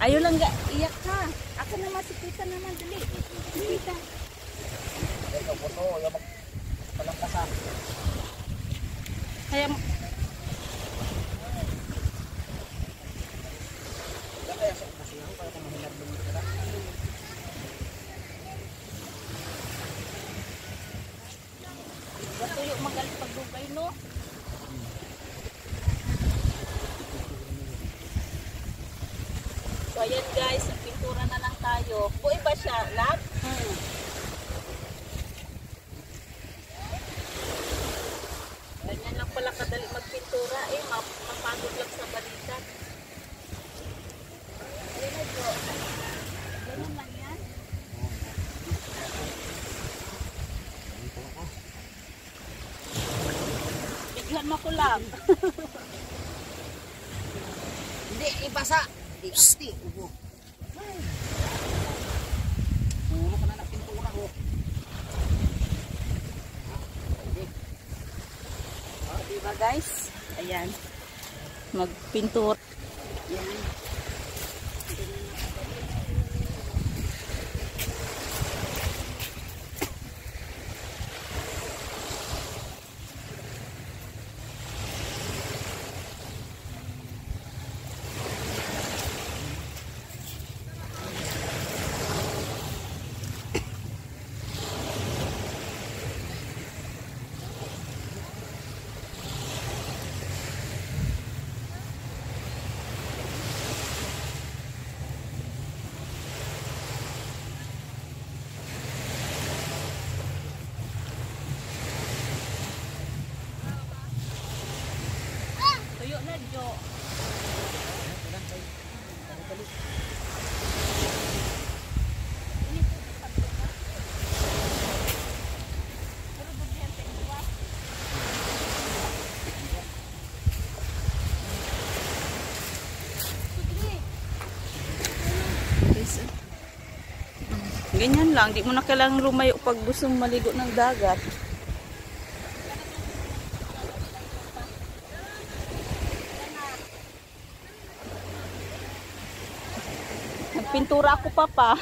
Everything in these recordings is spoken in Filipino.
Ayaw lang ga, iyak ka. Ako naman, sipitan naman, dali. Sipitan. Ito po to, yung magpalampasan. Kaya, Kaya sa upusin ako, kaya kung mahilag doon ka lang. tuyo magaling pagdugay, no? So, ayan guys, pintura na lang tayo. Buhay ba siya, lab? Ganyan lang pala kadali magpintura eh. Mapagod lang sa balikat. Ayan na, Jo. Ganyan lang yan. Bigyan mo ko lang. Hindi, ibasa. Hindi, asti. Ubo. Puno ka na ng pintura ko. Diba guys? Ayan. Magpintura. Ayan. Tuyo na, Jo. Ganyan lang, di mo na kailangang lumayo pag gusto mong maligo ng dagat. Nagpintura ako pa.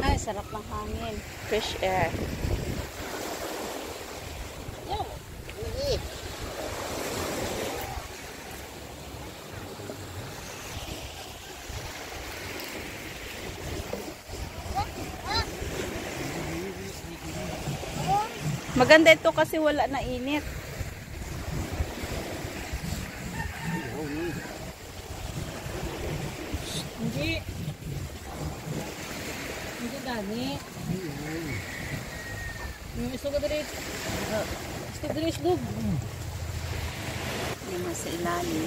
Ay, sarap ng hangin. Fresh air. Maganda ito kasi wala na init. Hindi. Hindi gani. Yung iso ka dali. Iso dali islog. Yung nasa ilalim.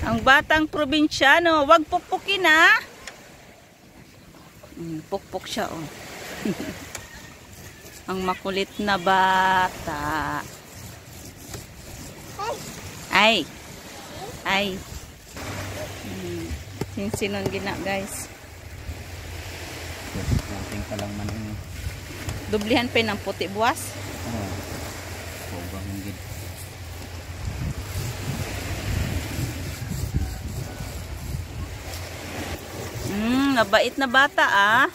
Ang batang probinsyano, wag pukpukin ha. Pukpuk siya oh. Ang makulit na bata. Ay. Sinsinon gina guys. Puting pa lang man ini. Dublihan pa ng puti buwas. Oo. Bogang hindi. Nabait na bata ah.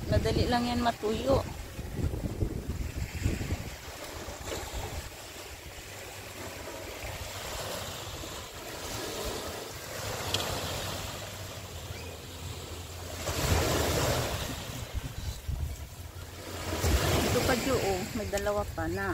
Madali lang yan matuyo. Jo, oh. May dalawa pa na.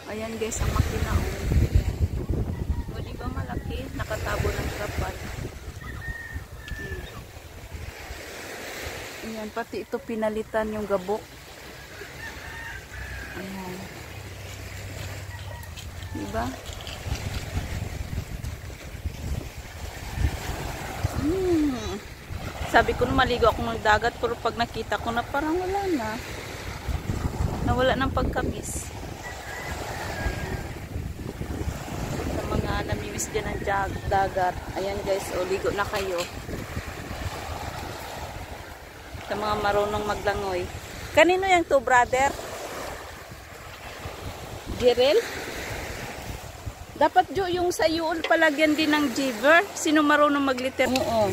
Ayan guys, ang makina. O, di ba malaki? Nakatabo ng trapat. Ayan, pati ito pinalitan yung gabok. Ayan. Diba? Sabi ko na maligo ako ng dagat, pero pag nakita ko na parang wala na. Nawala ng pagkamis. Namimiss dyan ang dagat. Ayan guys, o ligo na kayo. Sa mga marunong maglangoy. Kanino yung to, brother? Jirel? Dapat jo yung sa yuol palagyan din ng jiver. Sino marunong magliter? Oo,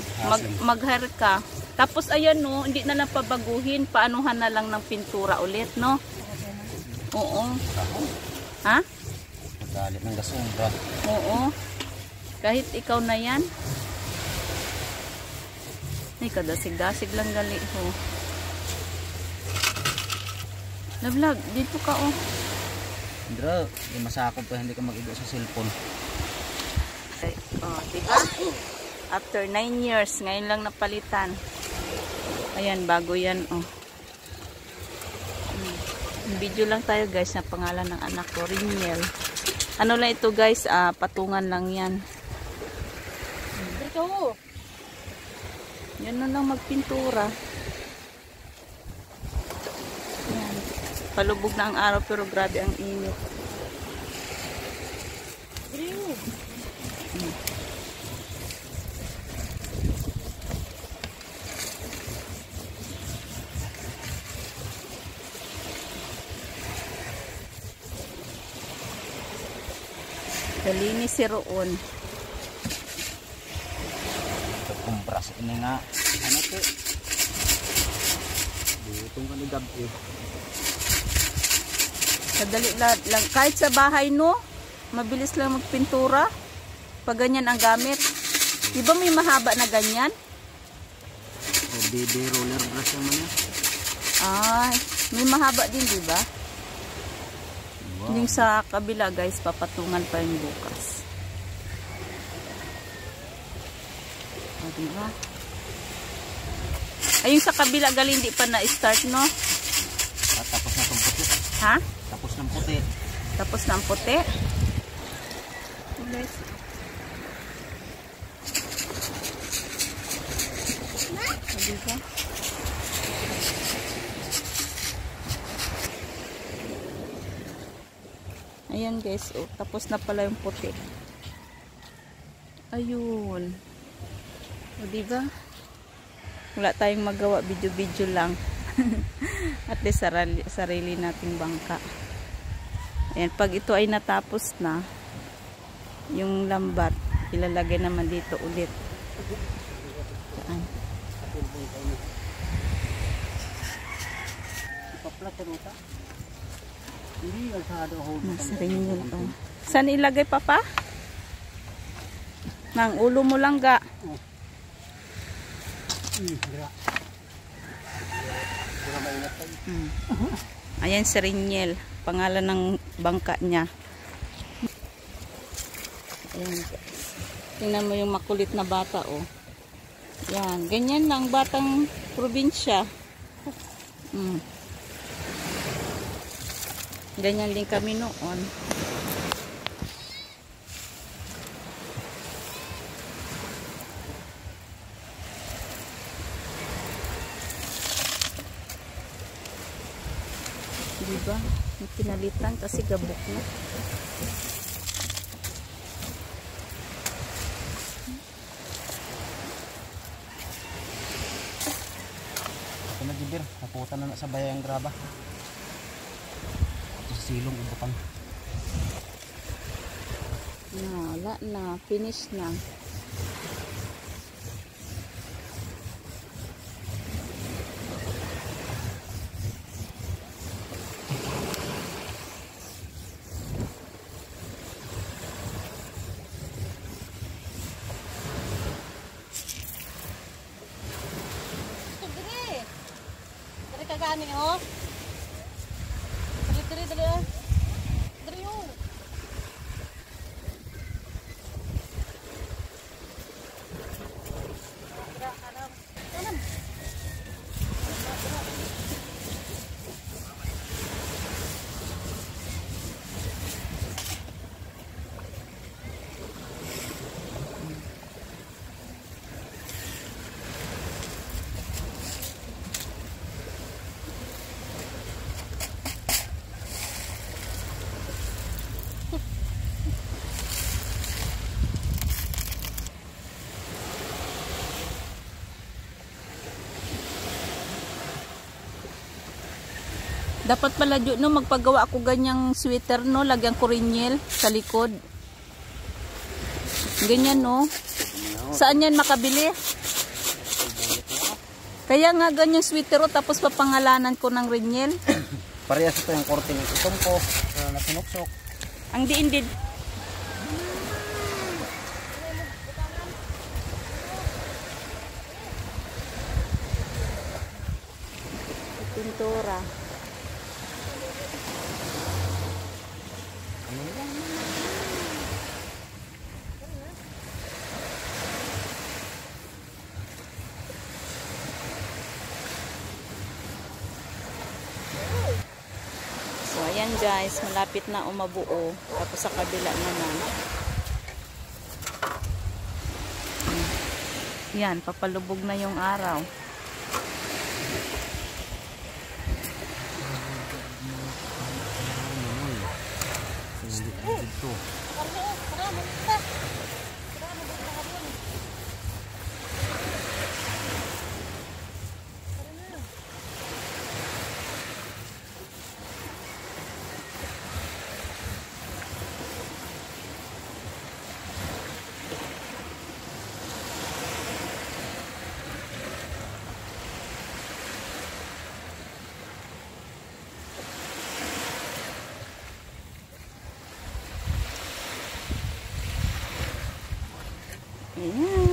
mag-hair ka. Tapos ayan no, hindi na lang pabaguhin. Paanuhan na lang ng pintura ulit, no? Oo. Ha? Galit ng gasumbra. Oo. Kahit ikaw na yan. Ay, kadasig-dasig lang gali ho. Navlog, dito ka oh. Andra, masakop pa hindi ka mag-ibo sa cellphone. Okay. Oh, diba? After 9 years, ngayon lang napalitan. Ayan, bago yan oh. Video lang tayo guys, na pangalan ng anak ko, Riniel. Ano lang ito guys, patungan lang yan. Ito. Yan na lang magpintura. Yan. Palubog na ang araw pero grabe ang init. Dalinis si Roon. Kumpras ini nga. Ano to? Butong ka ni gabi. Kadali lang. Kahit sa bahay no, mabilis lang magpintura. Pag ganyan ang gamit. Diba may mahaba na ganyan? O baby roller brush naman yan. Ay, may mahaba din diba? Wow. Yung sa kabila guys, papatungan pa yung bukas. O diba? Ay, yung sa kabila galing di pa na-start no? Tapos na itong puti. Ha? Tapos ng puti. Tapos na ang puti. Guys. O diba? Ayan guys, oh, tapos na pala yung puti. Ayun. O diba? Wala tayong magawa, video-video lang. At least sarili nating bangka. Ayan, pag ito ay natapos na, yung lambat, ilalagay naman dito ulit. Saan? Nasa rin yun. Oh. Saan ilagay papa? Nang ulo mo lang ga. Ayan si Riniel. Pangalan ng bangka niya. Ayan. Tingnan mo yung makulit na bata oh. Yan. Ganyan lang batang probinsya. Ganyan din kami noon. Diba? May pinalitan kasi gabok na. Ito na Jibir, naputan na sa bayang graba. Ito sa silong ubutan. Wala na. Finish na. Dari kagani oh. Dali oh. Dari oh. Dapat pala no, magpagawa ako ganyang sweater no, lagyan ko rinyel sa likod. Ganyan no. Saan yan makabili? Kaya nga ganyang sweater o, tapos papangalanan ko ng rinyel. Parehas ito yung korte ng itong ko na sinuksok. Ang diin-din. Pintura. So ayan guys, malapit na umabuo. Tapos sa kabila naman. Yan, papalubog na yung araw. Ayan.